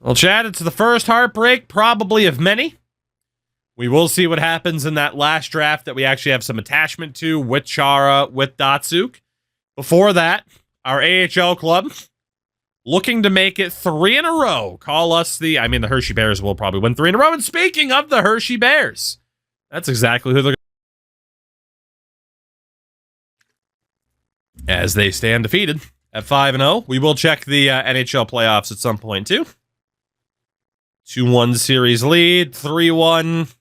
Well, Chad, it's the first heartbreak, probably of many. We will see what happens in that last draft that we actually have some attachment to with Chara, with Datsuk. Before that, our AHL club looking to make it 3 in a row. Call us the Hershey Bears will probably win 3 in a row. And speaking of the Hershey Bears, that's exactly who they're as they stand defeated at 5-0. We will check the NHL playoffs at some point, too. 2-1 series lead, 3-1.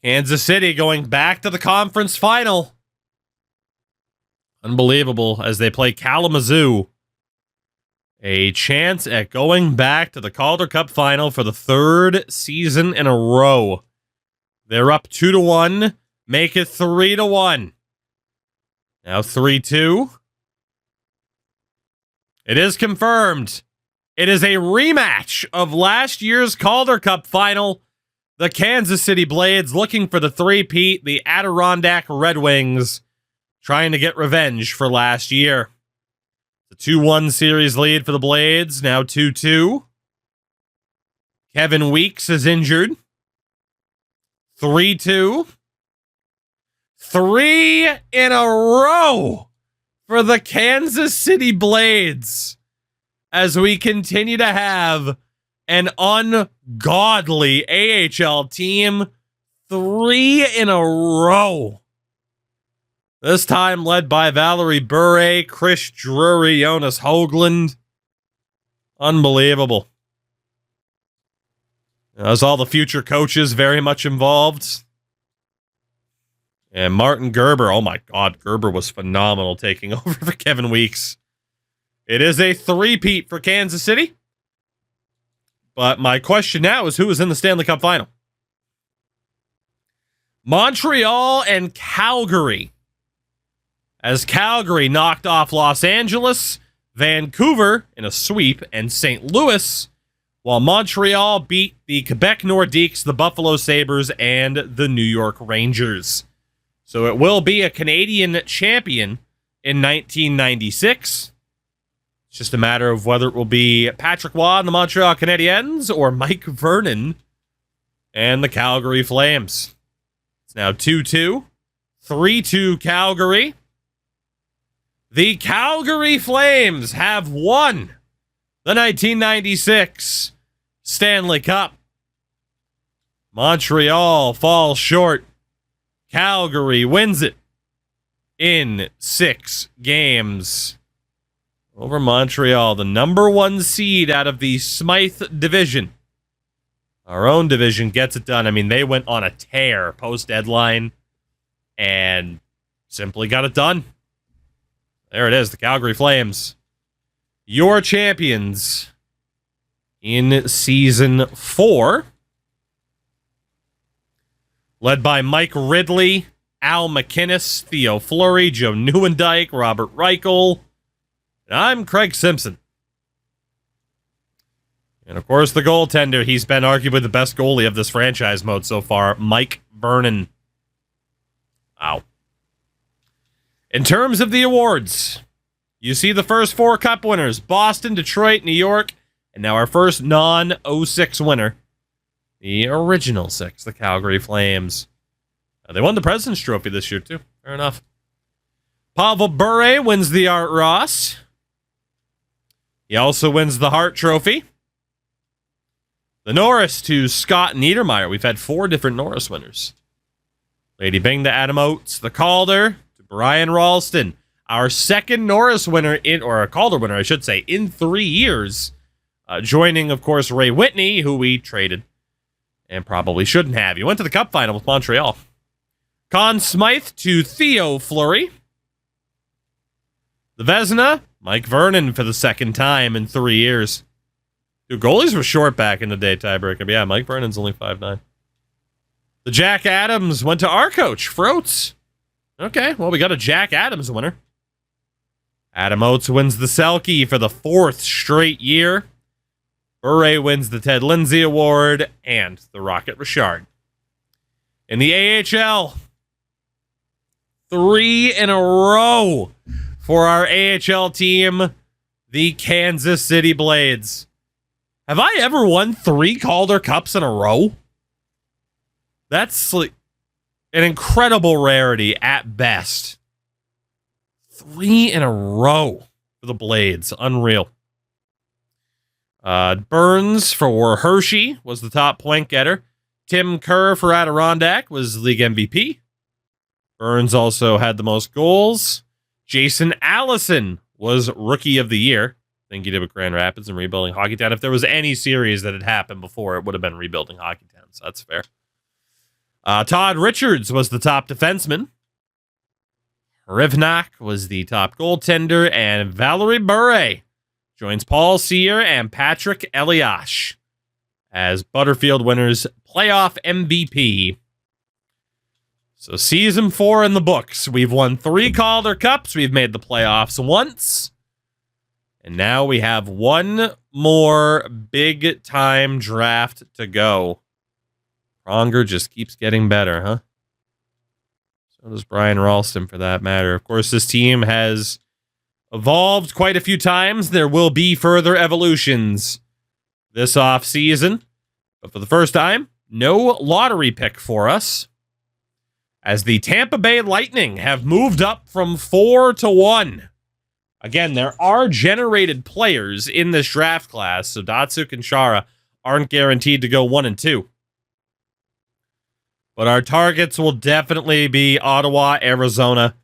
Kansas City going back to the conference final. Unbelievable as they play Kalamazoo. A chance at going back to the Calder Cup final for the 3rd season in a row. They're up 2-1, make it 3-1. Now 3-2. It is confirmed. It is a rematch of last year's Calder Cup final. The Kansas City Blades looking for the three-peat. The Adirondack Red Wings trying to get revenge for last year. The 2-1 series lead for the Blades. Now 2-2. Kevin Weeks is injured. 3-2. 3 in a row for the Kansas City Blades as we continue to have an ungodly AHL team. 3 in a row. This time led by Valerie Bure, Chris Drury, Jonas Hoagland. Unbelievable. As all the future coaches very much involved. And Martin Gerber, oh my God, Gerber was phenomenal taking over for Kevin Weeks. It is a three-peat for Kansas City. But my question now is who is in the Stanley Cup final? Montreal and Calgary. As Calgary knocked off Los Angeles, Vancouver in a sweep, and St. Louis, while Montreal beat the Quebec Nordiques, the Buffalo Sabres, and the New York Rangers. So it will be a Canadian champion in 1996. It's just a matter of whether it will be Patrick Waugh and the Montreal Canadiens or Mike Vernon and the Calgary Flames. It's now 2-2. 3-2 Calgary. The Calgary Flames have won the 1996 Stanley Cup. Montreal falls short. Calgary wins it in 6 games over Montreal, the number 1 seed out of the Smythe division. Our own division gets it done. I mean, they went on a tear post-deadline and simply got it done. There it is, the Calgary Flames. Your champions in Season 4. Led by Mike Ridley, Al McInnes, Theo Fleury, Joe Nieuwendyk, Robert Reichel. And I'm Craig Simpson. And of course, the goaltender. He's been arguably the best goalie of this franchise mode so far, Mike Vernon. Wow. In terms of the awards, you see the first 4 Cup winners, Boston, Detroit, New York, and now our first non-06 winner, the original 6, the Calgary Flames. They won the President's Trophy this year, too. Fair enough. Pavel Bure wins the Art Ross. He also wins the Hart Trophy. The Norris to Scott Niedermayer. We've had 4 different Norris winners. Lady Bing to Adam Oates. The Calder to Brian Ralston. Our second Norris winner, or a Calder winner, I should say, in 3 years. Joining, of course, Ray Whitney, who we traded and probably shouldn't have. He went to the Cup final with Montreal. Conn Smythe to Theo Fleury. The Vezina, Mike Vernon for the second time in 3 years. Dude, goalies were short back in the day, tiebreaker. But yeah, Mike Vernon's only 5'9". The Jack Adams went to our coach, Froats. Okay, well, we got a Jack Adams winner. Adam Oates wins the Selke for the 4th straight year. Bure wins the Ted Lindsay Award and the Rocket Richard. In the AHL, 3 in a row for our AHL team, the Kansas City Blades. Have I ever won 3 Calder Cups in a row? That's like an incredible rarity at best. 3 in a row for the Blades. Unreal. Burns for Hershey was the top point getter. Tim Kerr for Adirondack was league MVP. Burns also had the most goals. Jason Allison was Rookie of the Year. I think he did with Grand Rapids and Rebuilding Hockeytown. If there was any series that had happened before, it would have been Rebuilding Hockeytown, so that's fair. Todd Richards was the top defenseman. Rivnak was the top goaltender, and Valerie Bure joins Paul Sear and Patrick Eliash as Butterfield winners playoff MVP. So season 4 in the books. We've won 3 Calder Cups. We've made the playoffs once. And now we have one more big time draft to go. Pronger just keeps getting better, huh? So does Brian Ralston, for that matter. Of course, this team has evolved quite a few times. There will be further evolutions this offseason. But for the first time, no lottery pick for us, as the Tampa Bay Lightning have moved up from 4 to 1. Again, there are generated players in this draft class, so Datsuk and Chara aren't guaranteed to go 1 and 2. But our targets will definitely be Ottawa, Arizona,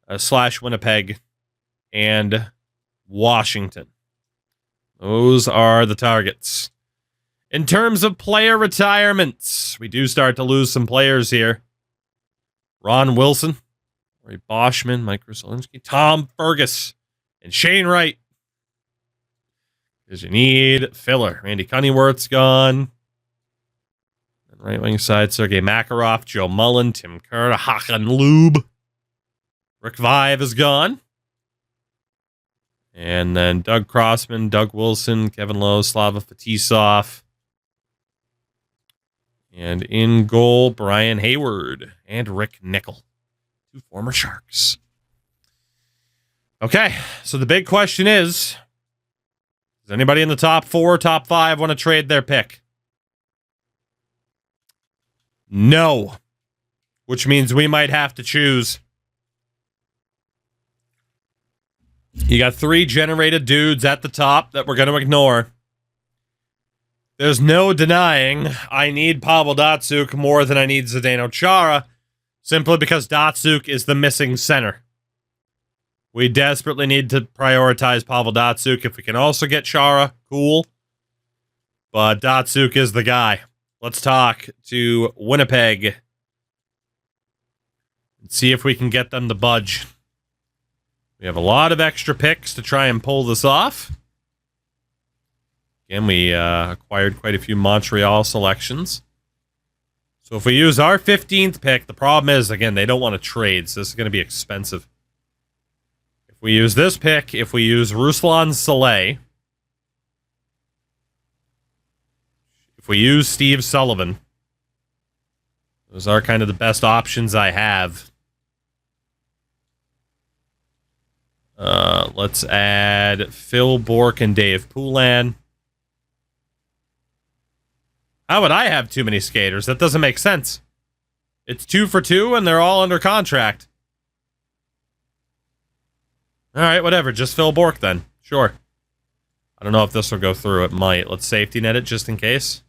/ Winnipeg, and Washington. Those are the targets. In terms of player retirements, we do start to lose some players here. Ron Wilson, Ray Boschman, Mike Rusolinski, Tom Fergus, and Shane Wright. Because you need filler. Randy Cunningworth's gone. And right wing side, Sergei Makarov, Joe Mullen, Tim Kerr, Hakan Lube. Rick Vive is gone. And then Doug Crossman, Doug Wilson, Kevin Lowe, Slava Fetisov. And in goal, Brian Hayward and Rick Nickel, 2 former Sharks. Okay, so the big question is, does anybody in the top 4, top 5 want to trade their pick? No. Which means we might have to choose. You got 3 generated dudes at the top that we're going to ignore. There's no denying I need Pavel Datsuk more than I need Zdeno Chara, simply because Datsuk is the missing center. We desperately need to prioritize Pavel Datsuk. If we can also get Chara, cool. But Datsuk is the guy. Let's talk to Winnipeg and see if we can get them to budge. We have a lot of extra picks to try and pull this off. Again, we acquired quite a few Montreal selections. So if we use our 15th pick, the problem is, again, they don't want to trade, so this is going to be expensive. If we use this pick, if we use Ruslan Saleh, if we use Steve Sullivan, those are kind of the best options I have. Let's add Phil Bourque and Dave Poulin. How would I have too many skaters? That doesn't make sense. It's 2 for 2, and they're all under contract. All right, whatever. Just Phil Bourque, then. Sure. I don't know if this will go through. It might. Let's safety net it just in case.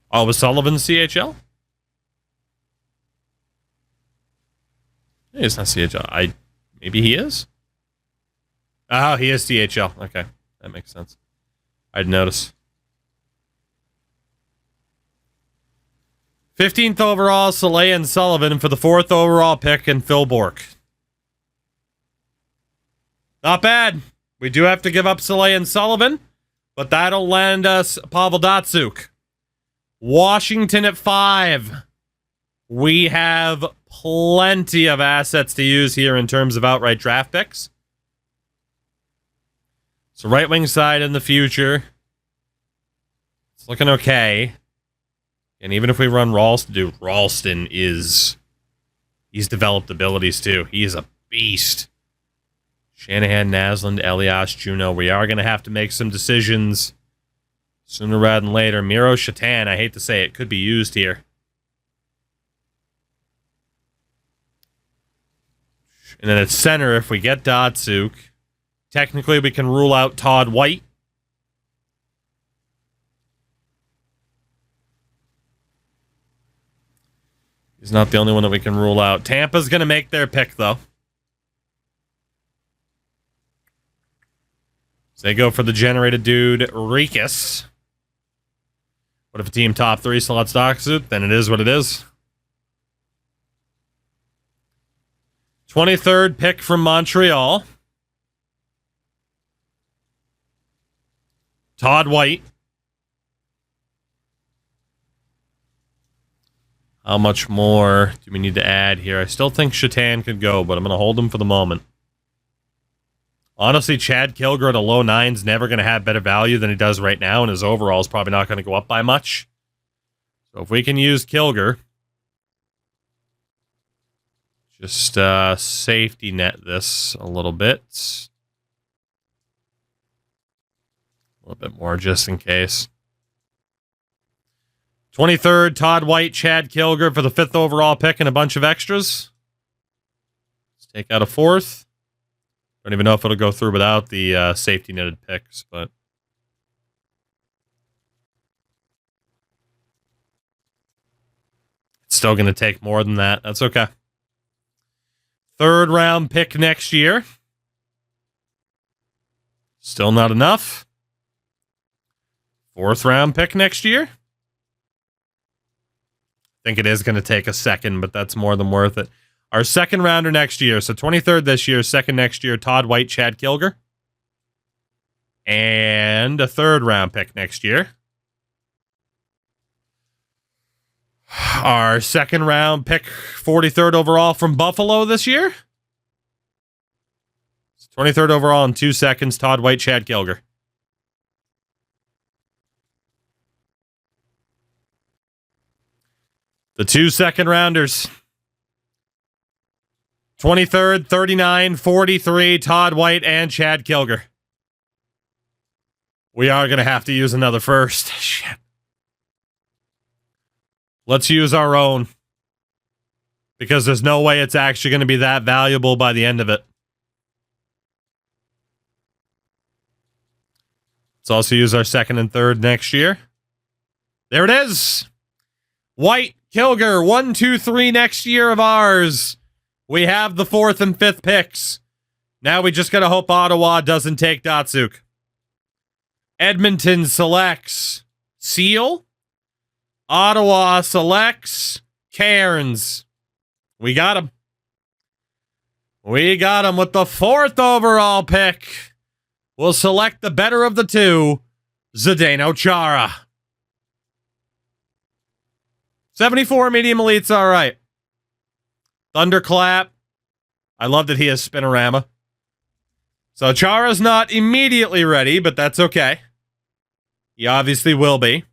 Oh, was Sullivan CHL? Hey, it's not CHL. Maybe he is? Oh, he is CHL. Okay, that makes sense. I'd notice. 15th overall, Saleh and Sullivan for the 4th overall pick, and Phil Bourque. Not bad. We do have to give up Saleh and Sullivan, but that'll land us Pavel Datsuk. Washington at 5. We have plenty of assets to use here in terms of outright draft picks. So right wing side in the future, it's looking okay. And even if we run Ralston, dude, Ralston he's developed abilities too. He's a beast. Shanahan, Naslund, Elias, Juno. We are going to have to make some decisions sooner rather than later. Miro Shatan, I hate to say it, could be used here. And then at center, if we get Datsuk, technically we can rule out Todd White. He's not the only one that we can rule out. Tampa's going to make their pick, though. So they go for the generated dude, Rikus. What if a team top 3 slots Datsuk? Then it is what it is. 23rd pick from Montreal. Todd White. How much more do we need to add here? I still think Shatan could go, but I'm going to hold him for the moment. Honestly, Chad Kilger at a low 9's never going to have better value than he does right now, and his overall is probably not going to go up by much. So if we can use Kilger, just safety net this a little bit. A little bit more just in case. 23rd, Todd White, Chad Kilger for the 5th overall pick and a bunch of extras. Let's take out a 4th. Don't even know if it'll go through without the safety netted picks, but it's still going to take more than that. That's okay. 3rd round pick next year. Still not enough. 4th round pick next year. I think it is going to take a second, but that's more than worth it. Our 2nd rounder next year. So 23rd this year, 2nd next year, Todd White, Chad Kilger. And a 3rd round pick next year. Our 2nd round pick, 43rd overall from Buffalo this year. 23rd overall in 2 seconds, Todd White, Chad Kilger. The 2 second rounders. 23rd, 39, 43, Todd White, and Chad Kilger. We are going to have to use another first. Shit. Let's use our own. Because there's no way it's actually going to be that valuable by the end of it. Let's also use our 2nd and 3rd next year. There it is. White, Kilger, 1, 2, 3 next year of ours. We have the 4th and 5th picks. Now we just got to hope Ottawa doesn't take Datsuk. Edmonton selects Seal. Ottawa selects Cairns. We got him. We got him with the 4th overall pick. We'll select the better of the two, Zdeno Chara. 74 medium elites, all right. Thunderclap. I love that he has Spinorama. So Chara's not immediately ready, but that's okay. He obviously will be.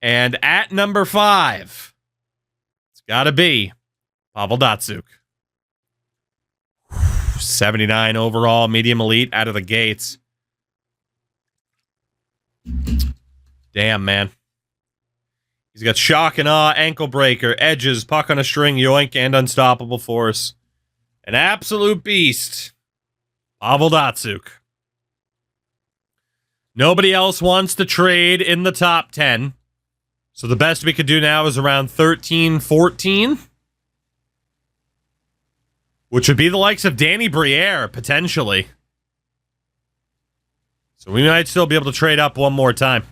And at number 5, it's got to be Pavel Datsuk. 79 overall, medium elite out of the gates. Damn, man. He's got shock and awe, ankle breaker, edges, puck on a string, yoink, and unstoppable force. An absolute beast. Pavel Datsuk. Nobody else wants to trade in the top 10. So the best we could do now is around 13, 14. Which would be the likes of Danny Briere, potentially. So we might still be able to trade up one more time.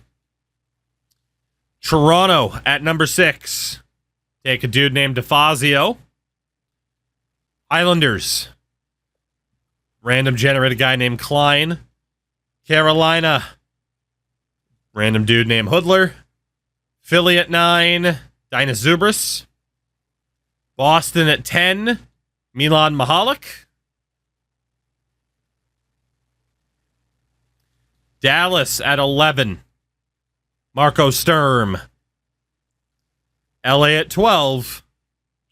Toronto at number 6. Take a dude named DeFazio. Islanders. Random generated guy named Klein. Carolina. Random dude named Hoodler. Philly at 9. Dinah Zubris. Boston at 10. Milan Mahalik. Dallas at 11. Marco Sturm. LA at 12.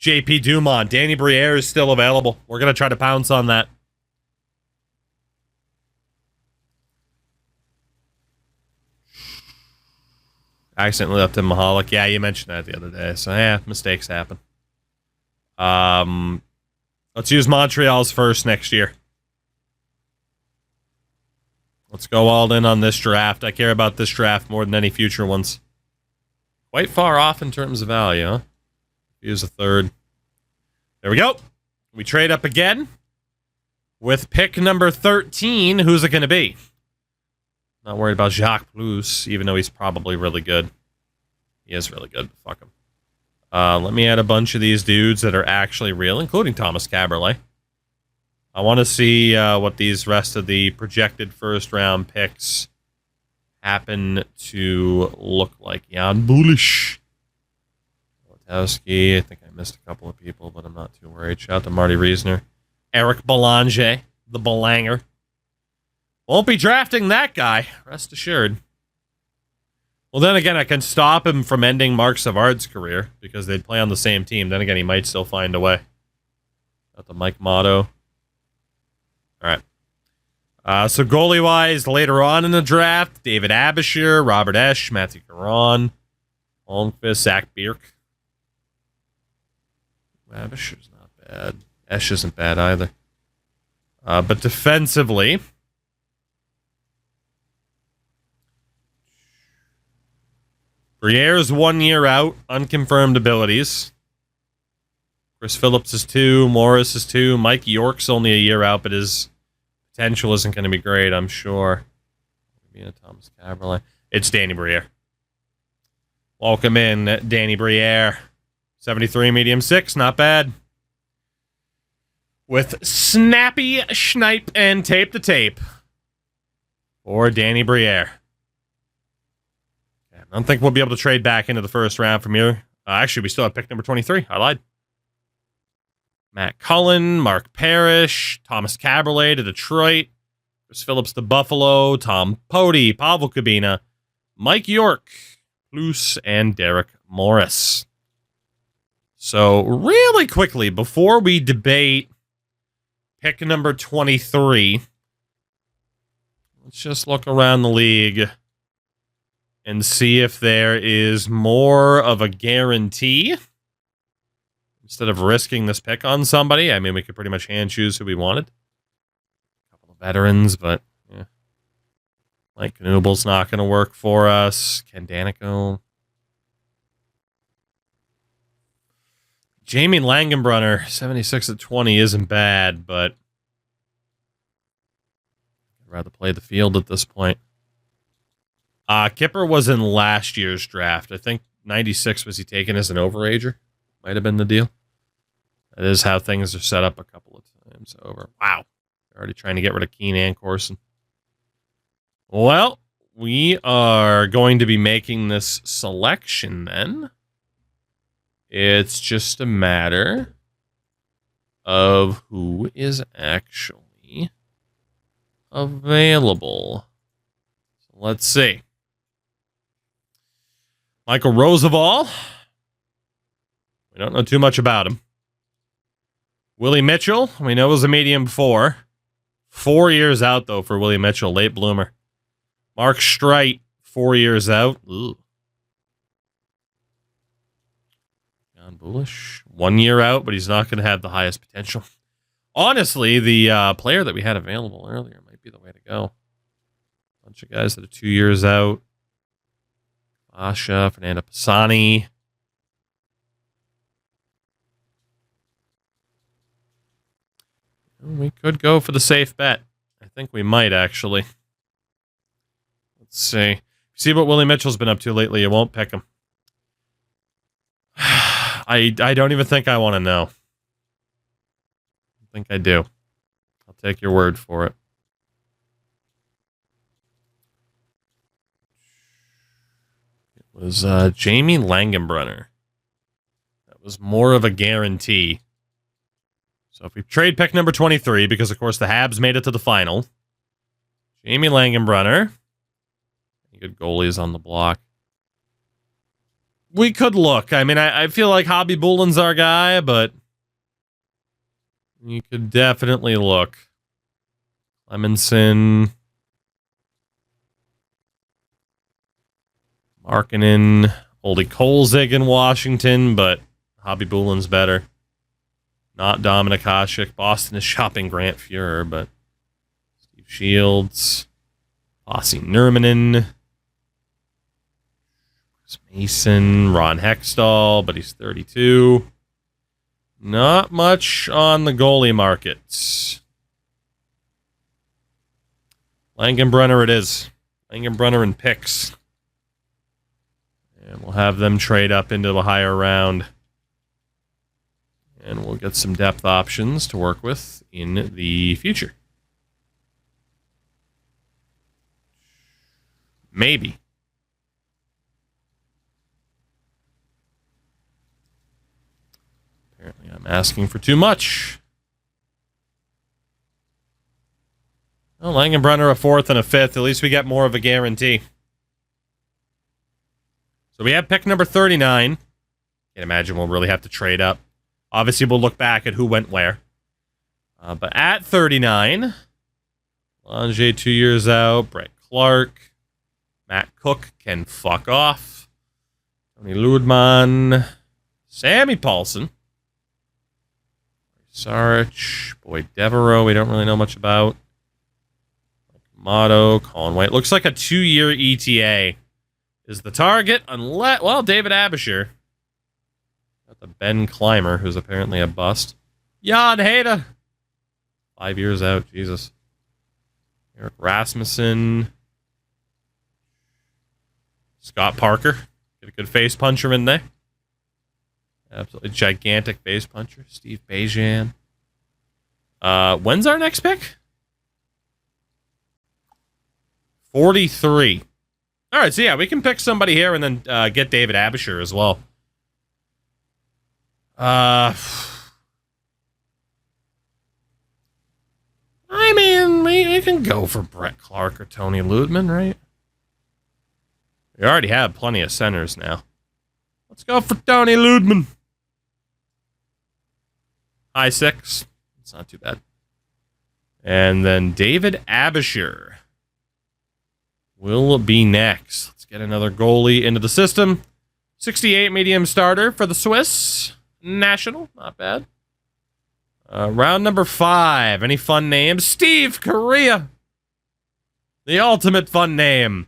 JP Dumont. Danny Briere is still available. We're going to try to pounce on that. I accidentally left him Mahalik. Yeah, you mentioned that the other day. So, yeah, mistakes happen. Let's use Montreal's first next year. Let's go all in on this draft. I care about this draft more than any future ones. Quite far off in terms of value, huh? Use a third. There we go. We trade up again with pick number 13. Who's it going to be? Not worried about Jacques Plus, even though he's probably really good. He is really good, but fuck him. Let me add a bunch of these dudes that are actually real, including Thomas Caberlet. I want to see what these rest of the projected first-round picks happen to look like. Jan Bulish. Wojtowski. I think I missed a couple of people, but I'm not too worried. Shout out to Marty Reisner. Eric Belanger, the Belanger. Won't be drafting that guy, rest assured. Well, then again, I can stop him from ending Mark Savard's career because they'd play on the same team. Then again, he might still find a way. Got the Mike Motto. All right. So goalie-wise, later on in the draft, David Abisher, Robert Esch, Matthew Caron, Holmqvist, Zach Bierk. Abisher's not bad. Esch isn't bad either. But defensively, Briere's 1 year out, unconfirmed abilities. Chris Phillips is 2, Morris is 2, Mike York's only a year out, but his potential isn't going to be great, I'm sure. Maybe Thomas Caberlet. It's Danny Briere. Welcome in, Danny Briere. 73, medium 6, not bad. With snappy schnipe and tape to tape. Or Danny Briere. I don't think we'll be able to trade back into the first round from here. Actually, we still have pick number 23. I lied. Matt Cullen, Mark Parrish, Thomas Caberlet to Detroit, Chris Phillips to Buffalo, Tom Pody, Pavel Kabina, Mike York, Luce, and Derek Morris. So, really quickly, before we debate pick number 23, let's just look around the league and see if there is more of a guarantee. Instead of risking this pick on somebody, I mean, we could pretty much hand choose who we wanted. A couple of veterans, but yeah. Mike Knubel's not going to work for us. Ken Danico. Jamie Langenbrunner, 76 at 20 isn't bad, but I'd rather play the field at this point. Kipper was in last year's draft. I think 96 was he taken as an overager. Might have been the deal. That is how things are set up a couple of times over. Wow. They're already trying to get rid of Keane and Corson. Well, we are going to be making this selection then. It's just a matter of who is actually available. So let's see. Michael Roosevelt. We don't know too much about him. Willie Mitchell, we know was a medium 4. 4 years out, though, for Willie Mitchell, late bloomer. Mark Streit, 4 years out. Ooh. John Bulish, 1 year out, but he's not going to have the highest potential. Honestly, the player that we had available earlier might be the way to go. Bunch of guys that are 2 years out. Asha, Fernando Pisani. We could go for the safe bet. I think we might, actually. Let's see. See what Willie Mitchell's been up to lately. You won't pick him. I don't even think I want to know. I think I do. I'll take your word for it. It was Jamie Langenbrunner. That was more of a guarantee. So if we trade pick number 23, because of course the Habs made it to the final. Jamie Langenbrunner. Good goalies on the block. We could look. I mean, I feel like Hobby Boolin's our guy, but you could definitely look. Clemenson. Markkanen. Oldie Kolzig in Washington, but Hobby Boolin's better. Not Dominik Hasek. Boston is shopping Grant Fuhrer, but Steve Shields. Ossi Nurminen. Chris Mason. Ron Hextall, but he's 32. Not much on the goalie market. Langenbrunner it is. Langenbrunner and picks. And we'll have them trade up into the higher round. And we'll get some depth options to work with in the future. Maybe. Apparently I'm asking for too much. Well, Langenbrunner a 4th and a 5th. At least we get more of a guarantee. So we have pick number 39. Can't imagine we'll really have to trade up. Obviously, we'll look back at who went where. But at 39, Lange 2 years out. Brett Clark. Matt Cook can fuck off. Tony Ludman. Sammy Paulson. Sarich. Boyd Devereaux, we don't really know much about. Motto. Colin White. Looks like a 2-year ETA is the target, unless, well, David Abisher. Got the Ben Clymer, who's apparently a bust. Jan Heda. 5 years out, Jesus. Eric Rasmussen. Scott Parker. Get a good face puncher in there. Absolutely gigantic face puncher. Steve Bejan. When's our next pick? 43. All right, so yeah, we can pick somebody here and then get David Abisher as well. I mean, we can go for Brett Clark or Tony Ludman, right? We already have plenty of centers now. Let's go for Tony Ludman. High 6. It's not too bad. And then David Abisher will be next. Let's get another goalie into the system. 68 medium starter for the Swiss National. Not bad. Round number 5. Any fun names? Steve Correa. The ultimate fun name.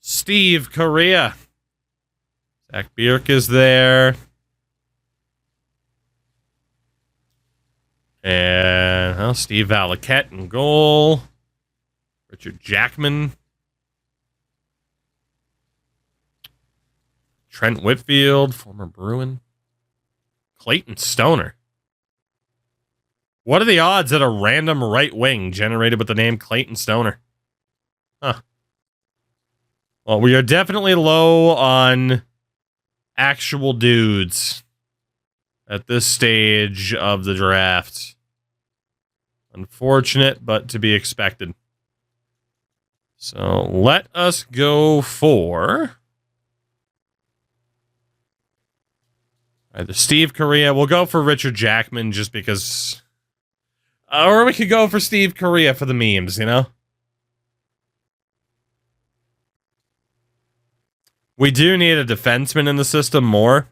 Steve Correa. Zach Bierk is there. And Steve Valaket in goal. Richard Jackman. Trent Whitfield, former Bruin. Clayton Stoner. What are the odds that a random right wing generated with the name Clayton Stoner? Huh. Well, we are definitely low on actual dudes at this stage of the draft. Unfortunate, but to be expected. So let us go for either Steve Correa. We'll go for Richard Jackman just because. Or we could go for Steve Correa for the memes, you know? We do need a defenseman in the system more.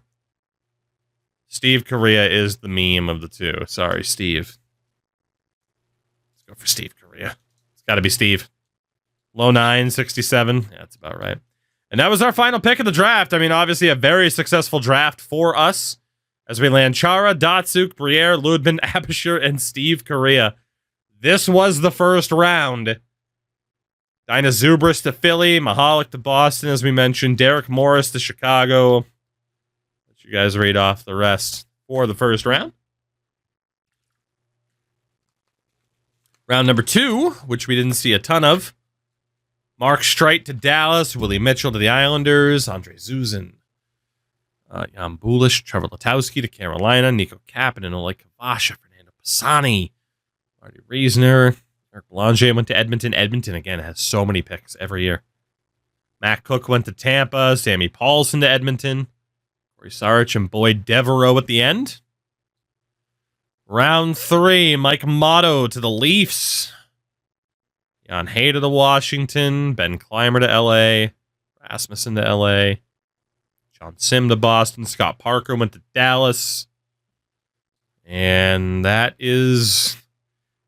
Steve Correa is the meme of the two. Sorry, Steve. Let's go for Steve Correa. It's got to be Steve. Low 9, 67. Yeah, that's about right. And that was our final pick of the draft. I mean, obviously a very successful draft for us as we land Chara, Datsuk, Briere, Ludman, Abisher, and Steve Correa. This was the first round. Dinah Zubris to Philly, Mahalik to Boston, as we mentioned, Derek Morris to Chicago. Let you guys read off the rest for the first round. Round number 2, which we didn't see a ton of. Mark Streit to Dallas, Willie Mitchell to the Islanders, Andre Zuzin, Jan Bulish, Trevor Letowski to Carolina, Nico Kapanen, Oleg Kavasha, Fernando Pisani, Marty Reisner, Eric Belanger went to Edmonton. Edmonton, again, has so many picks every year. Matt Cook went to Tampa, Sammy Paulson to Edmonton, Corey Sarich and Boyd Devereaux at the end. Round 3, Mike Motto to the Leafs. Jan Hay to the Washington. Ben Clymer to LA. Rasmussen to LA. John Sim to Boston. Scott Parker went to Dallas. And that is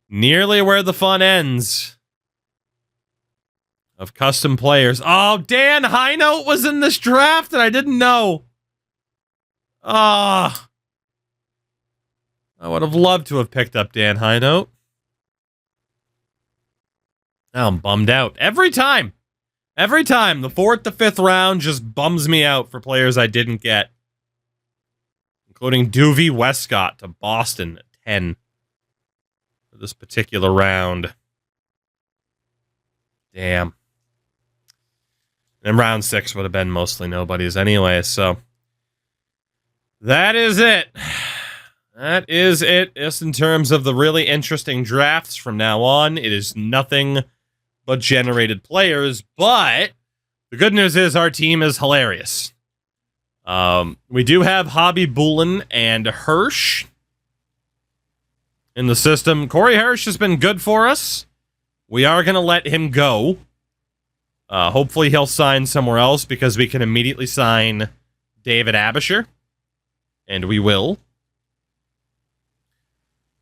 nearly where the fun ends of custom players. Oh, Dan Highnote was in this draft and I didn't know. I would have loved to have picked up Dan Highnote. Now I'm bummed out. Every time, the 4th to 5th round just bums me out for players I didn't get. Including Duvie Westcott to Boston at 10 for this particular round. Damn. And round 6 would have been mostly nobodies anyway, so that is it. That is it. Just in terms of the really interesting drafts from now on, it is nothing but generated players, but the good news is our team is hilarious. We do have Hobby Bullen and Hirsch in the system. Corey Hirsch has been good for us. We are going to let him go. Hopefully he'll sign somewhere else because we can immediately sign David Abisher. And we will.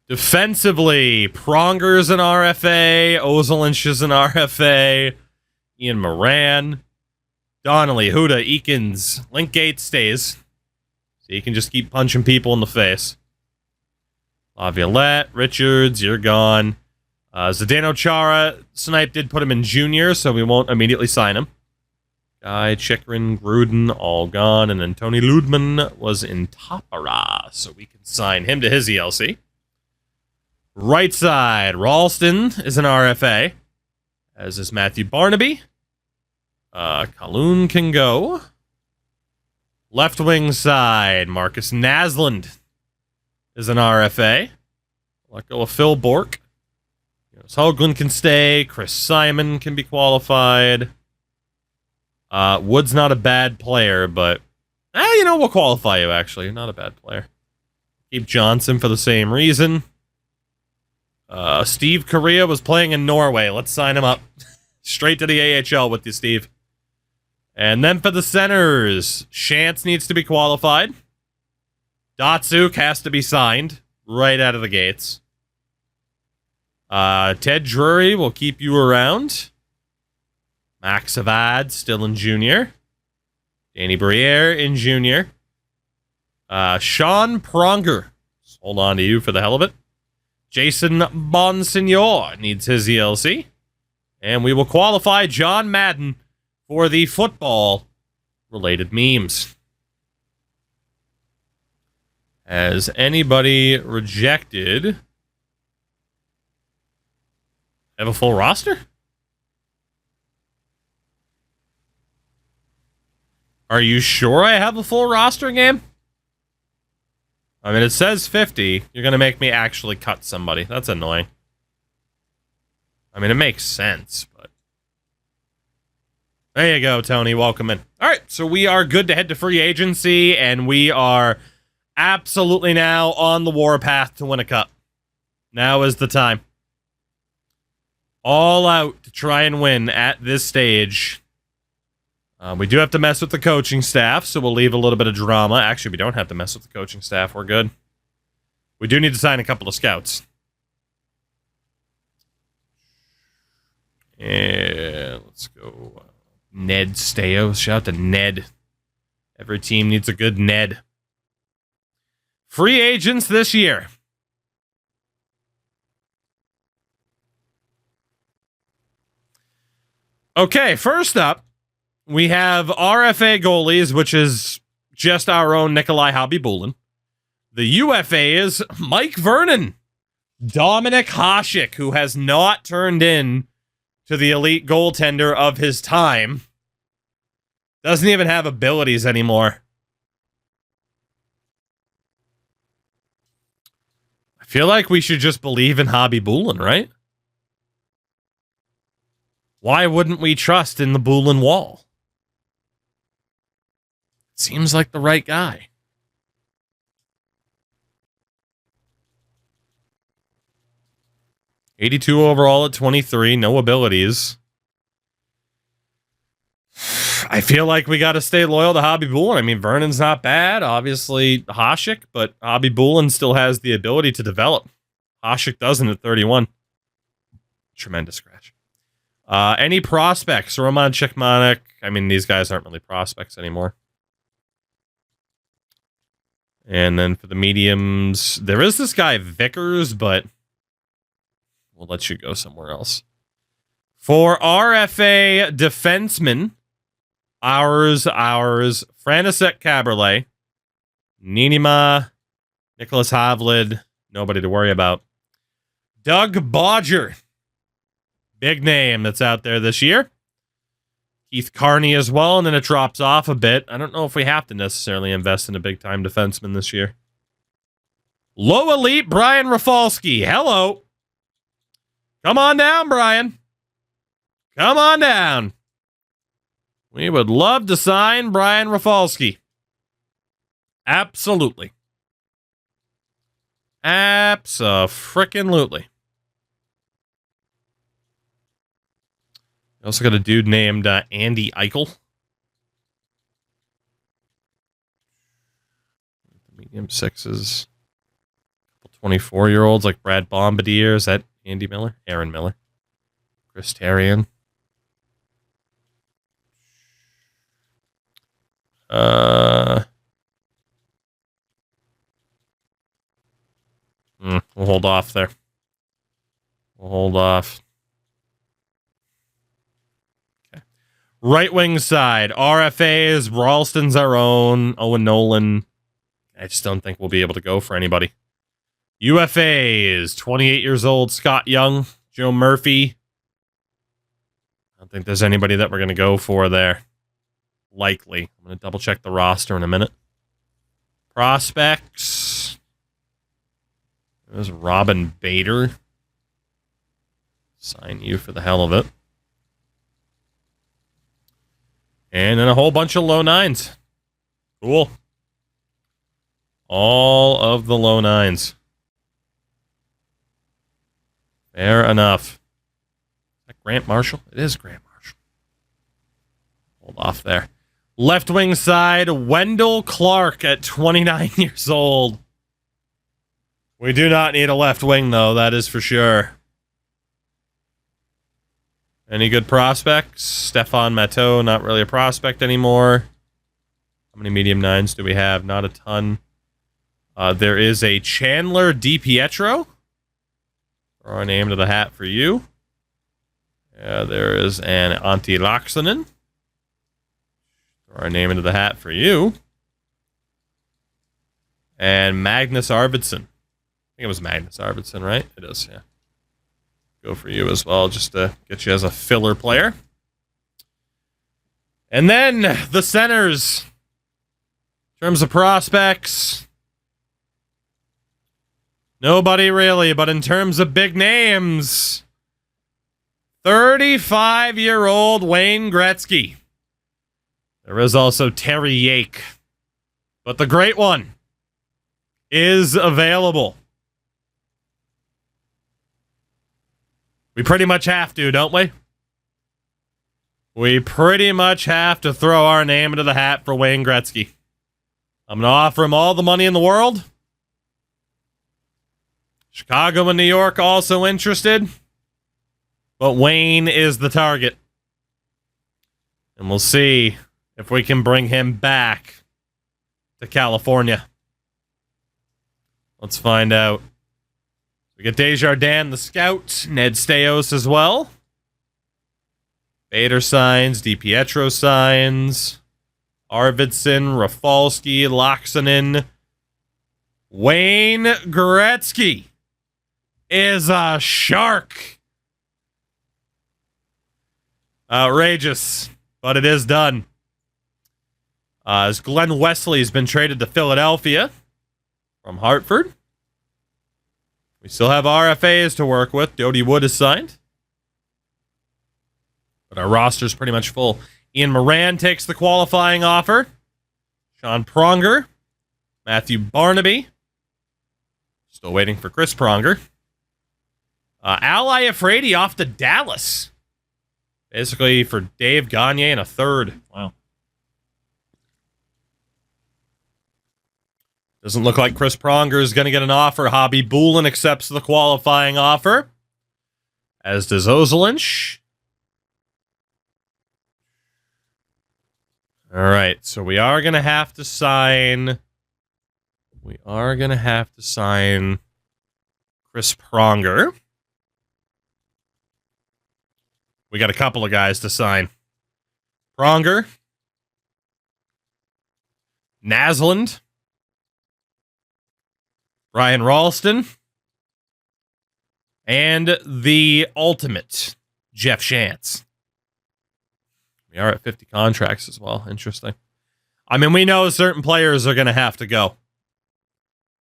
Defensively, Pronger's an RFA. Ozelinsh is an RFA. Ian Moran. Donnelly, Huda, Eakins. Linkgate stays. So you can just keep punching people in the face. Laviolette, Richards, you're gone. Zdeno Chara, Snipe did put him in junior, so we won't immediately sign him. Guy, Chikrin, Gruden, all gone. And then Tony Ludman was in Tapara, so we can sign him to his ELC. Right side, Ralston is an RFA, as is Matthew Barnaby. Kaloun can go. Left wing side, Marcus Naslund is an RFA. Let go of Phil Bork. Hoagland can stay. Chris Simon can be qualified. Wood's not a bad player, but we'll qualify you, actually. You're not a bad player. Keep Johnson for the same reason. Steve Correa was playing in Norway. Let's sign him up. Straight to the AHL with you, Steve. And then for the centers, Shantz needs to be qualified. Datsuk has to be signed right out of the gates. Ted Drury will keep you around. Max Avad still in junior. Danny Briere in junior. Sean Pronger. Just hold on to you for the hell of it. Jason Bonsignor needs his ELC. And we will qualify John Madden for the football-related memes. Has anybody rejected? Have a full roster? Are you sure I have a full roster game? I mean, it says 50. You're going to make me actually cut somebody. That's annoying. I mean, it makes sense, but... There you go, Tony. Welcome in. All right, so we are good to head to free agency, and we are absolutely now on the warpath to win a cup. Now is the time. All out to try and win at this stage. We do have to mess with the coaching staff, so we'll leave a little bit of drama. Actually, we don't have to mess with the coaching staff. We're good. We do need to sign a couple of scouts. And let's go. Ned Steos. Shout out to Ned. Every team needs a good Ned. Free agents this year. Okay, first up, we have RFA goalies, which is just our own Nikolai Hobby-Bulin. The UFA is Mike Vernon. Dominic Hasek, who has not turned in to the elite goaltender of his time. Doesn't even have abilities anymore. I feel like we should just believe in Hobby-Bulin, right? Why wouldn't we trust in the Bulin wall? Seems like the right guy. '82 overall at 23, no abilities. I feel like we got to stay loyal to Hobby Bulin. I mean, Vernon's not bad. Obviously, Hasek, but Hobby Bulin still has the ability to develop. Hasek doesn't at 31. Tremendous scratch. Any prospects? Roman Chikmanek. I mean, these guys aren't really prospects anymore. And then for the mediums, there is this guy Vickers, but we'll let you go somewhere else. For RFA defensemen, ours, Frantisek Caberlet, Ninima, Nicholas Havlid, nobody to worry about. Doug Bodger, big name that's out there this year. Keith Carney as well, and then it drops off a bit. I don't know if we have to necessarily invest in a big-time defenseman this year. Low elite Brian Rafalski. Hello. Come on down, Brian. Come on down. We would love to sign Brian Rafalski. Absolutely. Abso-frickin-lutely. Also got a dude named Andy Eichel. Medium sixes. 24-year-olds like Brad Bombardier. Is that Andy Miller? Aaron Miller. Chris Therien. We'll hold off there. We'll hold off. Right wing side, RFAs, Ralston's our own, Owen Nolan. I just don't think we'll be able to go for anybody. UFAs, 28 years old, Scott Young, Joe Murphy. I don't think there's anybody that we're going to go for there. Likely. I'm going to double check the roster in a minute. Prospects. There's Robin Bader. Sign you for the hell of it. And then a whole bunch of low nines. Cool. All of the low nines. Fair enough. Is that Grant Marshall? It is Grant Marshall. Hold off there. Left wing side, Wendell Clark at 29 years old. We do not need a left wing, though. That is for sure. Any good prospects? Stefan Matteau, not really a prospect anymore. How many medium nines do we have? Not a ton. There is a Chandler DiPietro. Throw our name to the hat for you. There is an Antti Laaksonen. Throw our name into the hat for you. And Magnus Arvidsson. I think it was Magnus Arvidsson, right? It is, yeah. Go for you as well, just to get you as a filler player. And then the centers. In terms of prospects, nobody really, but in terms of big names, 35-year-old Wayne Gretzky. There is also Terry Yake. But the great one is available. We pretty much have to, don't we? We pretty much have to throw our name into the hat for Wayne Gretzky. I'm going to offer him all the money in the world. Chicago and New York also interested. But Wayne is the target. And we'll see if we can bring him back to California. Let's find out. We got Desjardins, the scout. Ned Steos as well. Bader signs. DiPietro signs. Arvidsson, Rafalski, Laaksonen. Wayne Gretzky is a shark. Outrageous, but it is done. As Glenn Wesley has been traded to Philadelphia from Hartford. We still have RFAs to work with. Dodie Wood is signed. But our roster's pretty much full. Ian Moran takes the qualifying offer. Sean Pronger, Matthew Barnaby. Still waiting for Chris Pronger. Al Iafrate off to Dallas. Basically for Dave Gagne and a third. Wow. Doesn't look like Chris Pronger is going to get an offer. Hobby Boolin accepts the qualifying offer. As does Ozelinch. All right, so we are going to have to sign... Chris Pronger. We got a couple of guys to sign. Pronger. Naslund. Ryan Ralston. And the ultimate, Jeff Shantz. We are at 50 contracts as well. Interesting. I mean, we know certain players are going to have to go.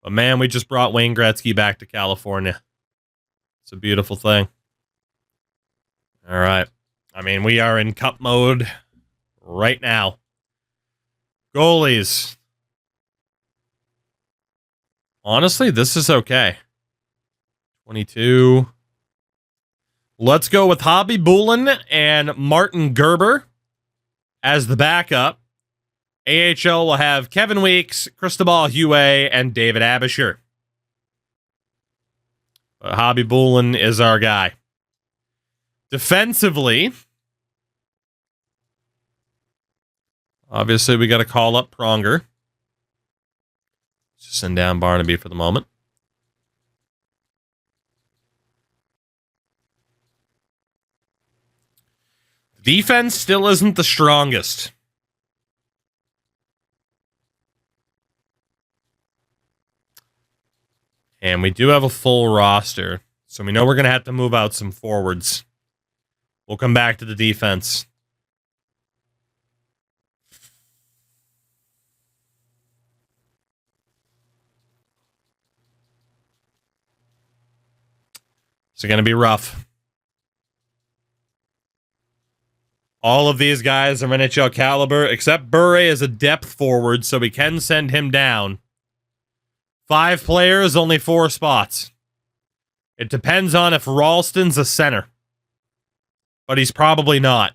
But man, we just brought Wayne Gretzky back to California. It's a beautiful thing. All right. I mean, we are in cup mode right now. Goalies. Honestly, this is okay. 22. Let's go with Hobby Boolin and Martin Gerber as the backup. AHL will have Kevin Weeks, Cristobal Huey, and David Abisher. But Hobby Boolin is our guy. Defensively, obviously we got to call up Pronger. Just send down Barnaby for the moment. Defense still isn't the strongest. And we do have a full roster, so we know we're going to have to move out some forwards. We'll come back to the defense. It's going to be rough. All of these guys are NHL caliber, except Bure is a depth forward, so we can send him down. 5 players, only 4 spots. It depends on if Ralston's a center. But he's probably not.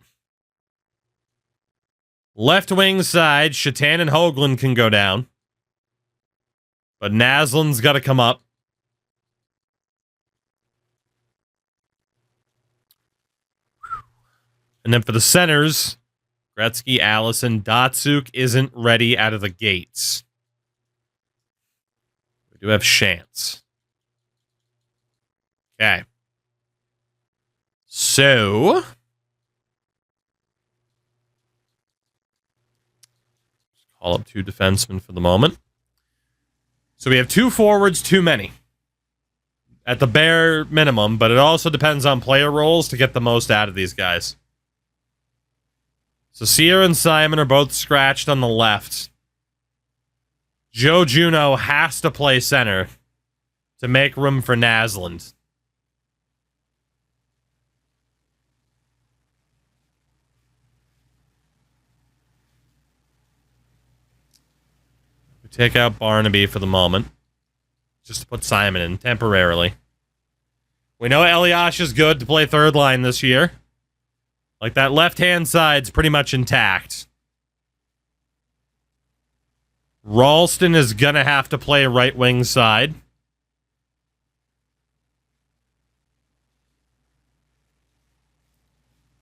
Left wing side, Shatan and Hoagland can go down. But Naslund's got to come up. And then for the centers, Gretzky, Allison, Datsuk isn't ready out of the gates. We do have Shantz. Okay. So, call up 2 defensemen for the moment. So we have 2 forwards, too many. At the bare minimum, but it also depends on player roles to get the most out of these guys. So Sierra and Simon are both scratched on the left. Joe Juneau has to play center to make room for Naslund. We take out Barnaby for the moment, just to put Simon in temporarily. We know Eliash is good to play third line this year. Like, that left-hand side's pretty much intact. Ralston is going to have to play right wing side.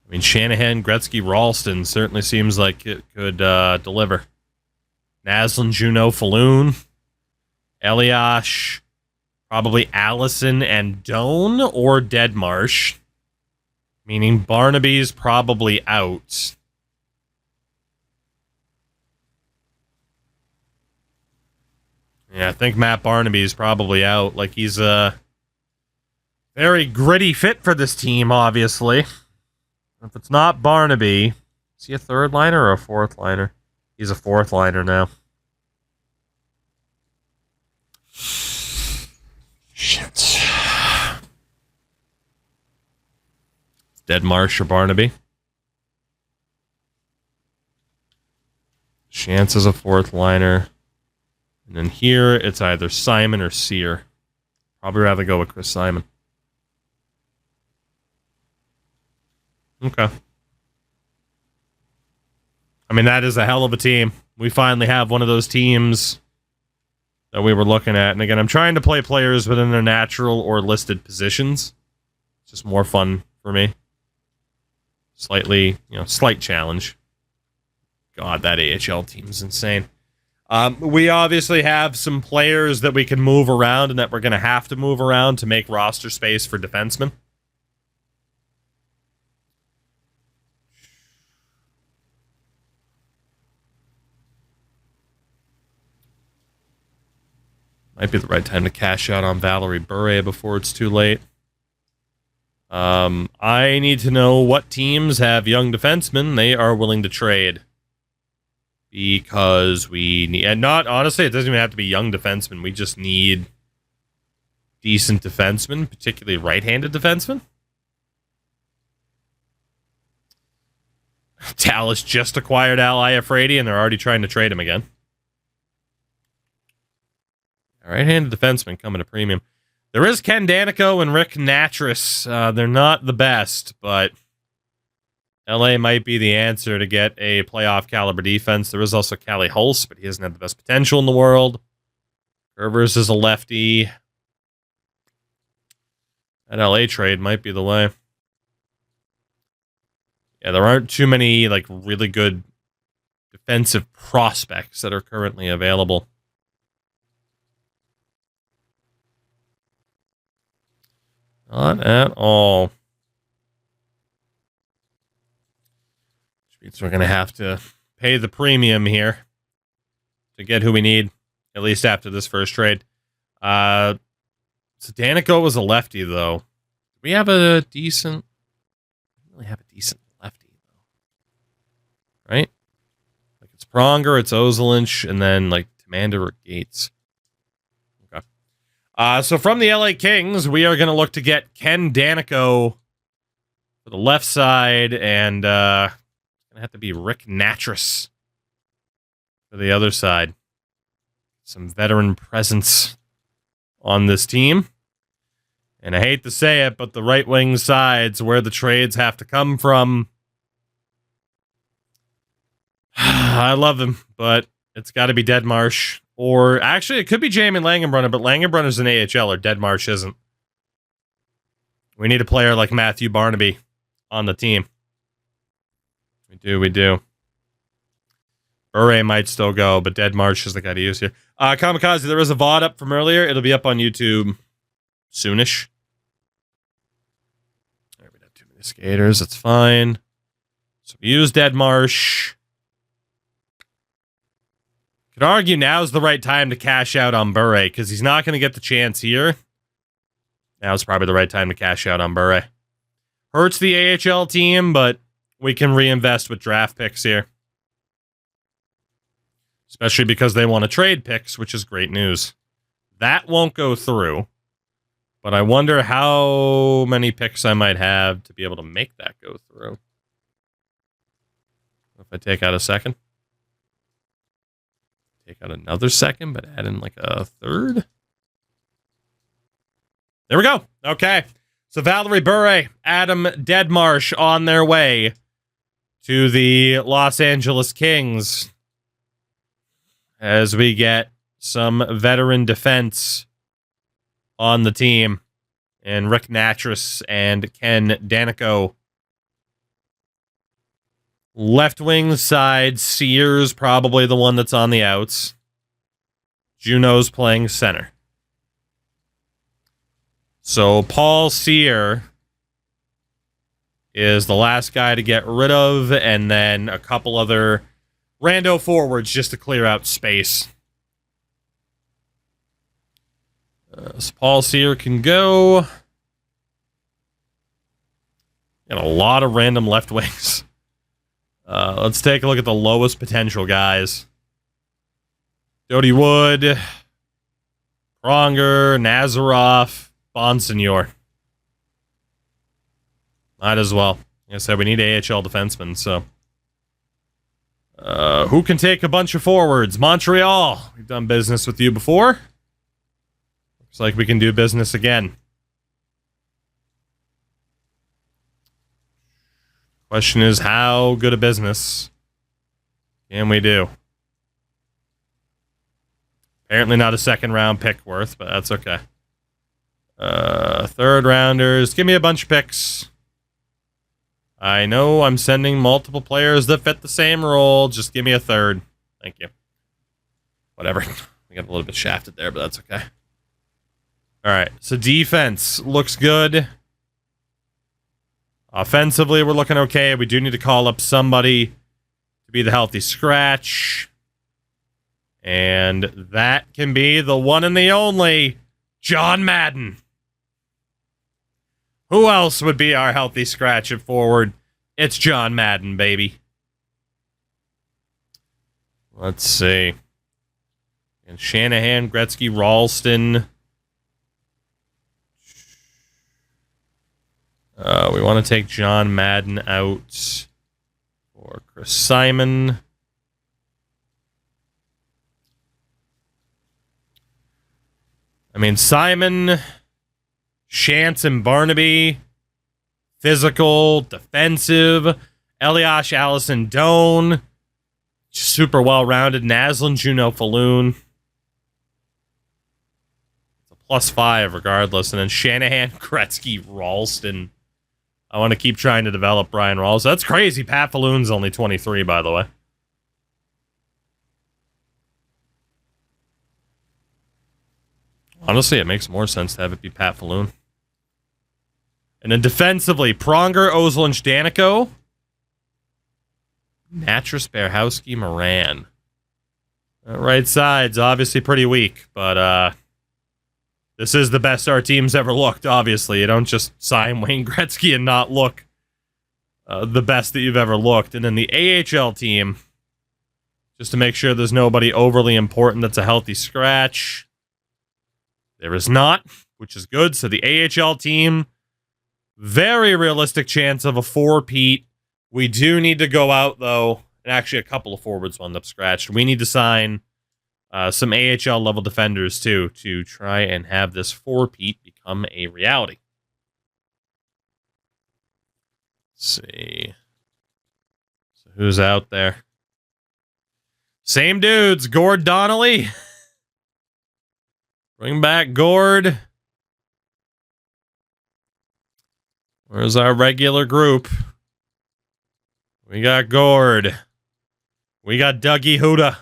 I mean, Shanahan, Gretzky, Ralston certainly seems like it could deliver. Naslund, Juneau, Falloon, Eliash, probably Allison and Doan or Deadmarsh. Meaning Barnaby's probably out. Yeah, I think Matt Barnaby's probably out. Like, he's a very gritty fit for this team, obviously. If it's not Barnaby, is he a third liner or a fourth liner? He's a fourth liner now. Shit. Deadmarsh or Barnaby? Chance as a fourth liner. And then here, it's either Simon or Sear. Probably rather go with Chris Simon. Okay. I mean, that is a hell of a team. We finally have one of those teams that we were looking at. And again, I'm trying to play players within their natural or listed positions. It's just more fun for me. Slight challenge. God, that AHL team is insane. We obviously have some players that we can move around and that we're going to have to move around to make roster space for defensemen. Might be the right time to cash out on Valerie Bure before it's too late. I need to know what teams have young defensemen they are willing to trade. Because we need... And not, honestly, it doesn't even have to be young defensemen. We just need decent defensemen, particularly right-handed defensemen. Dallas just acquired Al Iafrate, and they're already trying to trade him again. Right-handed defenseman coming to premium. There is Ken Danico and Rick Natras. They're not the best, but LA might be the answer to get a playoff caliber defense. There is also Callie Hulse, but he doesn't have the best potential in the world. Gervers is a lefty. That LA trade might be the way. Yeah, there aren't too many really good defensive prospects that are currently available. Not at all. Which means we're going to have to pay the premium here to get who we need, at least after this first trade. So Danico was a lefty, though. Do we have a decent... We don't really have a decent lefty, though. Right? It's Pronger, it's Ozelinch, and then, Tamander or Gates. So from the LA Kings, we are going to look to get Ken Danico for the left side, and it's going to have to be Rick Natras for the other side. Some veteran presence on this team. And I hate to say it, but the right wing side's where the trades have to come from. I love him, but it's got to be Deadmarsh. Or, actually, it could be Jamie Langenbrunner, but Langenbrunner's an AHL, or Deadmarsh isn't. We need a player like Matthew Barnaby on the team. We do. Bure might still go, but Deadmarsh is the guy to use here. Kamikaze, there was a VOD up from earlier. It'll be up on YouTube soonish. There, we got too many skaters. That's fine. So we use Deadmarsh. Could argue now's the right time to cash out on Bure, because he's not going to get the chance here. Now's probably the right time to cash out on Bure. Hurts the AHL team, but we can reinvest with draft picks here. Especially because they want to trade picks, which is great news. That won't go through, but I wonder how many picks I might have to be able to make that go through. If I take out a second. Take out another second, but add in a third. There we go. Okay. So Valerie Bure, Adam Deadmarsh on their way to the Los Angeles Kings as we get some veteran defense on the team. And Rick Natras and Ken Danico. Left wing side, Sears probably the one that's on the outs. Juno's playing center. So Paul Sear is the last guy to get rid of, and then a couple other rando forwards just to clear out space. So Paul Sear can go. And a lot of random left wings. Let's take a look at the lowest potential guys. Jody Wood, Pronger, Nazarov, Bonsignor. Might as well. Like I said, we need AHL defensemen, so. Who can take a bunch of forwards? Montreal. We've done business with you before. Looks like we can do business again. Question is, how good a business can we do? Apparently not a second round pick worth, but that's okay. Third rounders. Give me a bunch of picks. I know I'm sending multiple players that fit the same role. Just give me a third. Thank you. Whatever. I got a little bit shafted there, but that's okay. All right. So defense looks good. Offensively, we're looking okay. We do need to call up somebody to be the healthy scratch. And that can be the one and the only John Madden. Who else would be our healthy scratch at forward? It's John Madden, baby. Let's see. And Shanahan, Gretzky, Ralston. We want to take John Madden out for Chris Simon. I mean, Simon, Shantz, and Barnaby, physical, defensive. Eliash, Allison, Doan, super well-rounded. Naslin, Juno, Falloon. It's a +5 regardless. And then Shanahan, Gretzky, Ralston. I want to keep trying to develop Brian Ralston. That's crazy. Pat Falloon's only 23, by the way. Honestly, it makes more sense to have it be Pat Falloon. And then defensively, Pronger, Ozolinsh, Danico, Natras, Berhowski, Moran. Right side's obviously pretty weak, but this is the best our team's ever looked, obviously. You don't just sign Wayne Gretzky and not look the best that you've ever looked. And then the AHL team, just to make sure there's nobody overly important that's a healthy scratch. There is not, which is good. So the AHL team, very realistic chance of a 4-peat. We do need to go out, though, and actually a couple of forwards wound up scratched. We need to sign some AHL level defenders, too, to try and have this 4-peat become a reality. Let's see. So who's out there? Same dudes, Gord Donnelly. Bring back Gord. Where's our regular group? We got Gord. We got Dougie Huda.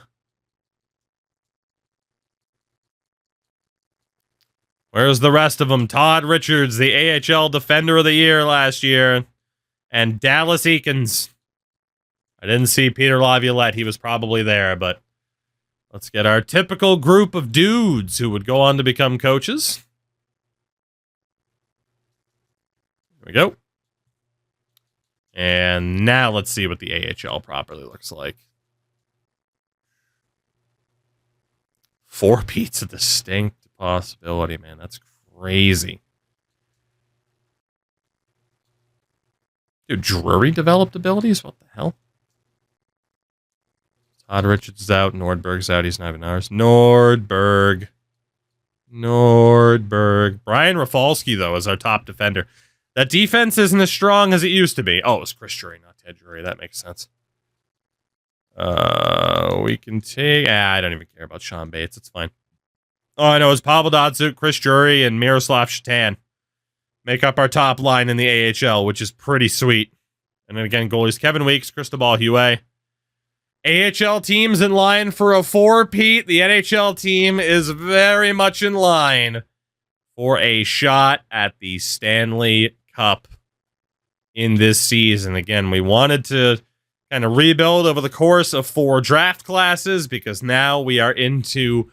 Where's the rest of them? Todd Richards, the AHL Defender of the Year last year. And Dallas Eakins. I didn't see Peter Laviolette. He was probably there, but let's get our typical group of dudes who would go on to become coaches. Here we go. And now let's see what the AHL properly looks like. 4-peat's a distinct possibility, man. That's crazy. Dude, Drury developed abilities? What the hell? Todd Richards is out. Nordberg's out. He's not even ours. Nordberg. Brian Rafalski, though, is our top defender. That defense isn't as strong as it used to be. Oh, it was Chris Drury, not Ted Drury. That makes sense. We can take... I don't even care about Sean Bates. It's fine. All I know is Pavel Datsyuk, Chris Drury, and Miroslav Shatan make up our top line in the AHL, which is pretty sweet. And then again, goalies Kevin Weeks, Cristobal Huet. AHL team's in line for a 4-peat. The NHL team is very much in line for a shot at the Stanley Cup in this season. Again, we wanted to kind of rebuild over the course of 4 draft classes because now we are into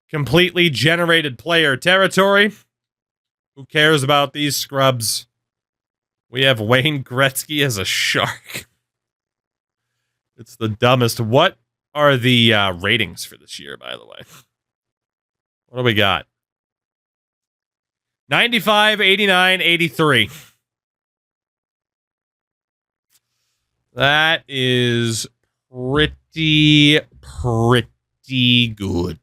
completely generated player territory. Who cares about these scrubs? We have Wayne Gretzky as a shark. It's the dumbest. What are the ratings for this year, by the way? What do we got? 95, 89, 83. That is pretty good.